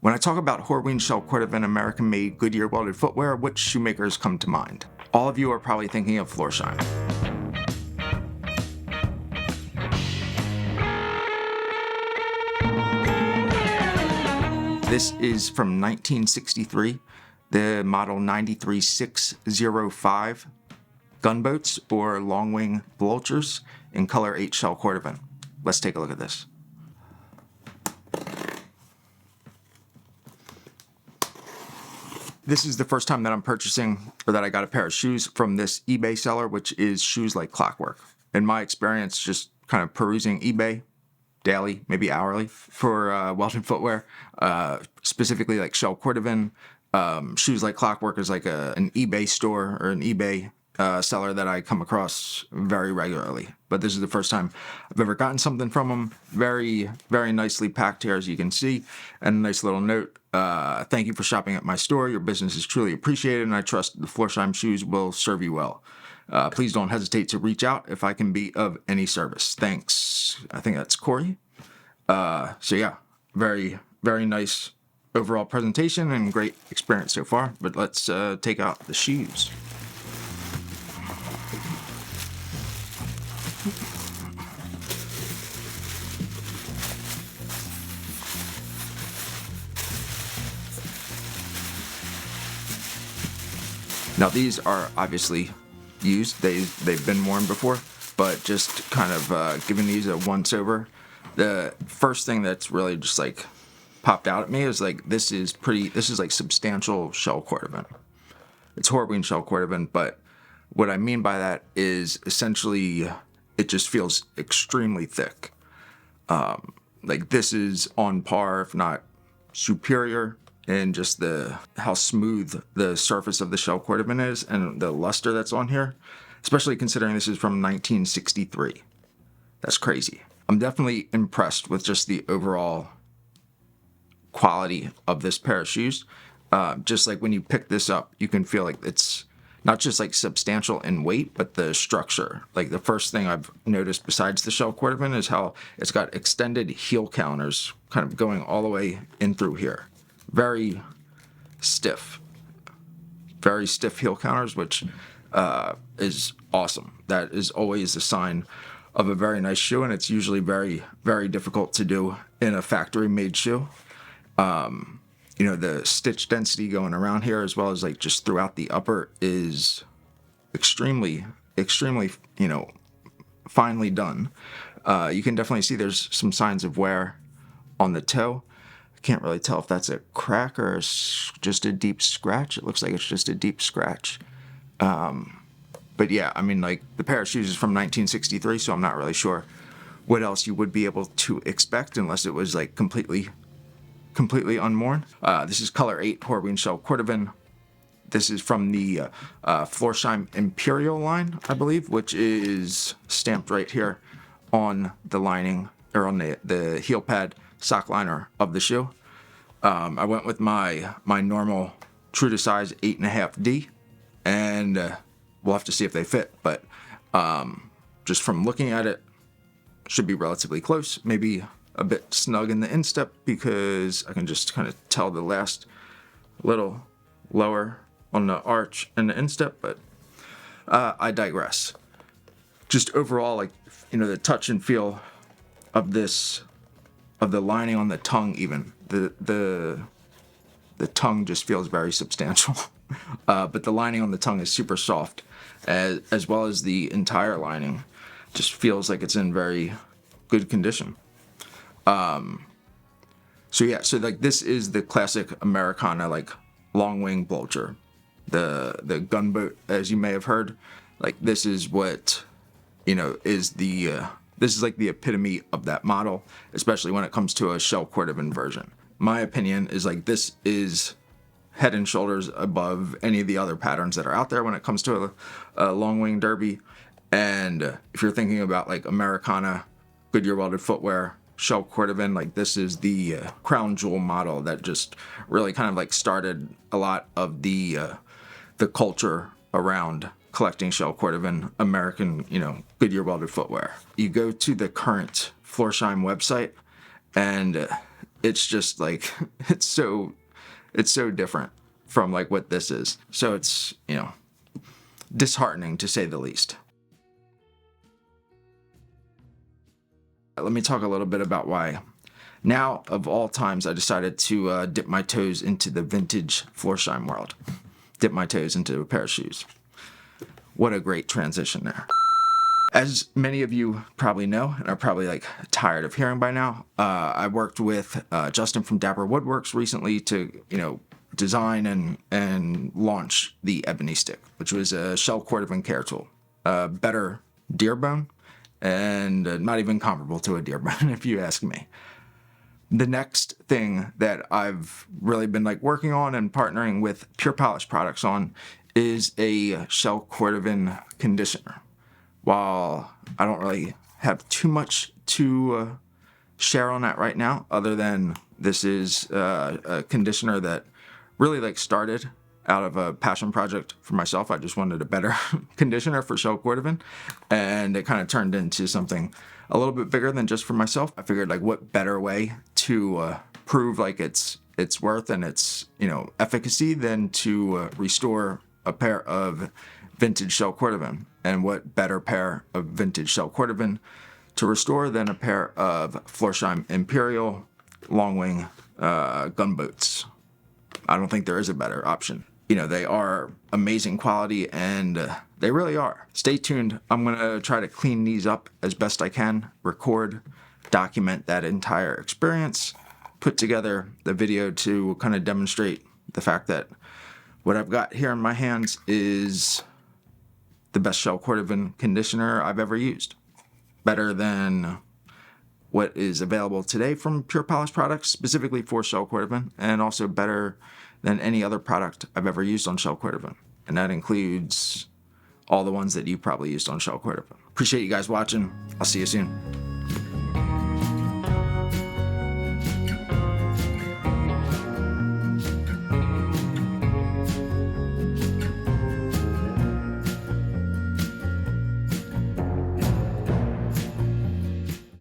When I talk about Horween shell cordovan American-made Goodyear welded footwear, which shoemakers come to mind? All of you are probably thinking of Florsheim. This is from 1963, the model 93605 gunboats or long wing vultures in color 8 shell cordovan. Let's take a look at this. This is the first time that I'm purchasing or that I got a pair of shoes from this eBay seller, which is Shoes Like Clockwork. In my experience, just kind of perusing eBay daily, maybe hourly, for welded footwear, specifically like shell cordovan. Shoes Like Clockwork is like an eBay store or an eBay seller that I come across very regularly. But this is the first time I've ever gotten something from them. Very, very nicely packed here, as you can see. And a nice little note. Thank you for shopping at my store. Your business is truly appreciated, and I trust the Florsheim shoes will serve you well. Please don't hesitate to reach out if I can be of any service. Thanks. I think that's Corey. So yeah, very, very nice overall presentation and great experience so far. But let's take out the shoes. Now these are obviously used, they've been worn before, but just kind of giving these a once over. The first thing that's really just like popped out at me is like this is like substantial shell cordovan. It's Horween shell cordovan, but what I mean by that is essentially it just feels extremely thick. Like this is on par, if not superior, and just how smooth the surface of the shell cordovan is and the luster that's on here, especially considering this is from 1963. That's crazy. I'm definitely impressed with just the overall quality of this pair of shoes. Just like when you pick this up, you can feel like it's not just like substantial in weight, but the structure. Like the first thing I've noticed besides the shell cordovan is how it's got extended heel counters kind of going all the way in through here. Very stiff heel counters, which is awesome. That is always a sign of a very nice shoe, and it's usually very, very difficult to do in a factory-made shoe. You know, the stitch density going around here, as well as like just throughout the upper, is extremely, extremely, you know, finely done. You can definitely see there's some signs of wear on the toe. Can't really tell if that's a crack or just a deep scratch. It looks like it's just a deep scratch. But yeah, I mean, like the pair of shoes is from 1963, so I'm not really sure what else you would be able to expect unless it was like completely unworn. This is color 8 Horween shell cordovan. This is from the Florsheim Imperial line, I believe, which is stamped right here on the lining or on the heel pad sock liner of the shoe. I went with my normal true to size 8.5D, and we'll have to see if they fit, but just from looking at it, should be relatively close, maybe a bit snug in the instep because I can just kind of tell the last little lower on the arch and the instep, but I digress. Just overall, like, you know, the touch and feel of this, of the lining on the tongue, even the tongue just feels very substantial. But the lining on the tongue is super soft, as well as the entire lining just feels like it's in very good condition. So yeah, so like this is the classic Americana, like long wing vulture, the gunboat, as you may have heard. Like this is what, you know, is this is like the epitome of that model, especially when it comes to a shell cordovan version. My opinion is like this is head and shoulders above any of the other patterns that are out there when it comes to a long wing derby. And if you're thinking about like Americana, Goodyear welded footwear, shell cordovan, like this is the crown jewel model that just really kind of like started a lot of the culture around collecting shell cordovan American, you know, Goodyear welded footwear. You go to the current Florsheim website, and it's just like, it's so different from like what this is. So it's, you know, disheartening to say the least. Let me talk a little bit about why now of all times I decided to dip my toes into the vintage Florsheim world. Dip my toes into a pair of shoes. What a great transition there. As many of you probably know, and are probably like tired of hearing by now, I worked with Justin from Dapper Woodworks recently to, you know, design and launch the Ebony Stick, which was a shell cordovan care tool. Better deer bone, and not even comparable to a deer bone, if you ask me. The next thing that I've really been like working on and partnering with Pure Polish products on is a shell cordovan conditioner. While I don't really have too much to share on that right now, other than this is a conditioner that really like started out of a passion project for myself. I just wanted a better conditioner for shell cordovan, and it kind of turned into something a little bit bigger than just for myself. I figured like what better way to prove like its worth and its, you know, efficacy than to restore a pair of vintage shell cordovan. And what better pair of vintage shell cordovan to restore than a pair of Florsheim Imperial long wing gunboats. I don't think there is a better option. You know, they are amazing quality, and they really are. Stay tuned. I'm going to try to clean these up as best I can, record, document that entire experience, put together the video to kind of demonstrate the fact that what I've got here in my hands is the best shell cordovan conditioner I've ever used. Better than what is available today from Pure Polish products, specifically for shell cordovan, and also better than any other product I've ever used on shell cordovan. And that includes all the ones that you probably used on shell cordovan. Appreciate you guys watching. I'll see you soon.